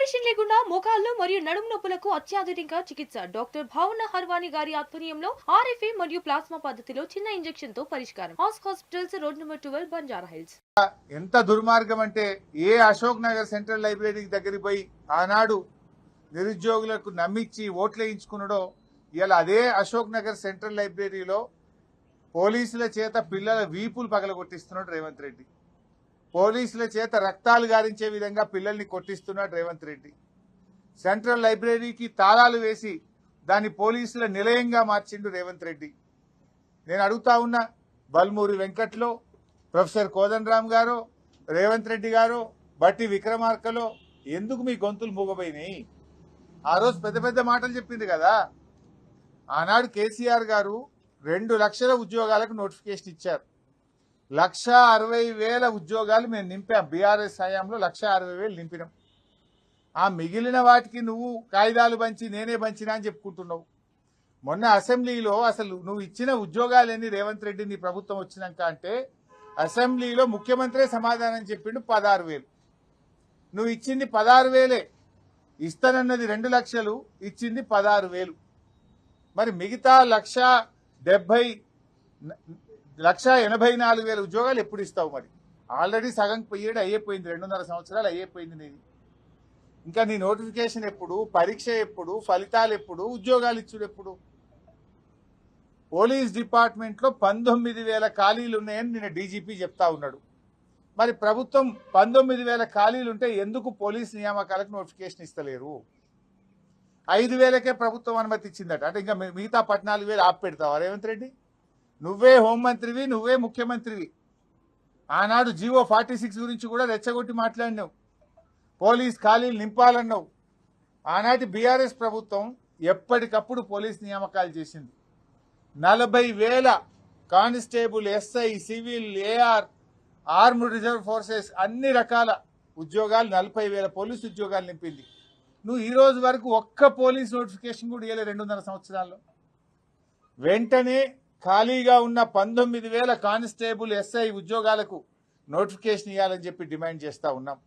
Operation లేకుండా మోకాళ్లు మరియు నడుము నొప్పులకు అత్యాధునిక చికిత్స డాక్టర్ భావన హర్వాణి గారి ఆధ్వర్యంలో ఆర్ఎఫ్ఏ మరియు ప్లాస్మా పద్ధతిలో చిన్న ఇంజెక్షన్ తో పరిష్కారం. Hospitals road number 12 Banjara hills. ఎంత దుర్మార్గం అంటే ఏ అశోక్ నగర్ సెంట్రల్ లైబ్రరీ దగ్గరికి పోయి ఆనాడు నిరుద్యోగులకు నమ్మించి ఓట్లు వేయించుకున్నాడో ఇలా అదే అశోక్ నగర్ సెంట్రల్ లైబ్రరీలో పోలీసుల చేత పిల్లల వీపులు పగలగొట్టిస్తున్నాడు రేవంత్ రెడ్డి. పోలీసుల చేత రక్తాలు గారించే విధంగా పిల్లల్ని కొట్టిస్తున్నాడు రేవంత్ రెడ్డి. సెంట్రల్ లైబ్రరీకి తాళాలు వేసి దాన్ని పోలీసుల నిలయంగా మార్చిండు రేవంత్ రెడ్డి. నేను అడుగుతా ఉన్నా, బల్మూరి వెంకట్లో ప్రొఫెసర్ కోదండరామ్ గారు, రేవంత్ రెడ్డి గారు, బట్టి విక్రమార్కలో ఎందుకు మీ గొంతులు మూగపోయినాయి? ఆ రోజు పెద్ద పెద్ద మాటలు చెప్పింది కదా. ఆనాడు కేసీఆర్ గారు 2 లక్షల ఉద్యోగాలకు నోటిఫికేషన్ ఇచ్చారు. 1,60,000 ఉద్యోగాలు మేము నింపాం. బీఆర్ఎస్ హయాంలో 1,60,000 నింపినాం. ఆ మిగిలిన వాటికి నువ్వు కాయిదాలు పంచి నేనే పంచినా అని చెప్పుకుంటున్నావు. మొన్న అసెంబ్లీలో అసలు నువ్వు ఇచ్చిన ఉద్యోగాలన్నీ రేవంత్ రెడ్డి నీ ప్రభుత్వం వచ్చినాక అంటే అసెంబ్లీలో ముఖ్యమంత్రే సమాధానం చెప్పిండు 16,000. నువ్వు ఇచ్చింది 16,000. ఇస్తానన్నది 2 లక్షలు, ఇచ్చింది 16,000. మరి మిగతా 1,84,000 ఉద్యోగాలు ఎప్పుడు ఇస్తావు? మరి ఆల్రెడీ సగం పీరియడ్ అయిపోయింది, 2.5 సంవత్సరాలు అయిపోయింది నీది. ఇంకా నీ నోటిఫికేషన్ ఎప్పుడు, పరీక్ష ఎప్పుడు, ఫలితాలు ఎప్పుడు, ఉద్యోగాలు ఇచ్చుడు ఎప్పుడు? పోలీస్ డిపార్ట్మెంట్ లో 19,000 ఖాళీలు ఉన్నాయని నిన్న డీజీపీ చెప్తా ఉన్నాడు. మరి ప్రభుత్వం 19,000 ఖాళీలుంటే ఎందుకు పోలీస్ నియామకాలకు నోటిఫికేషన్ ఇస్తలేరు? 5,000కే ప్రభుత్వం అనుమతి ఇచ్చిందట. అంటే ఇంకా మిగతా 14,000 ఆపి పెడతావా రేవంత్ రెడ్డి? నువ్వే హోంమంత్రివి, నువ్వే ముఖ్యమంత్రివి. ఆనాడు జీవో 46 గురించి కూడా రెచ్చగొట్టి మాట్లాడినావు. పోలీస్ ఖాళీలు నింపాలన్నావు. ఆనాటి బీఆర్ఎస్ ప్రభుత్వం ఎప్పటికప్పుడు పోలీస్ నియామకాలు చేసింది. 40,000 constable, SI, civil, AR, armed reserve forces అన్ని రకాల ఉద్యోగాలు 40,000 పోలీసు ఉద్యోగాలు నింపింది. నువ్వు ఈ రోజు వరకు ఒక్క పోలీస్ నోటిఫికేషన్ కూడా ఇవ్వలేదు 2.5 సంవత్సరాల్లో. వెంటనే ఖాళీగా ఉన్న 19,000 కానిస్టేబుల్, ఎస్ఐ ఉద్యోగాలకు నోటిఫికేషన్ ఇవ్వాలని చెప్పి డిమాండ్ చేస్తా ఉన్నాం.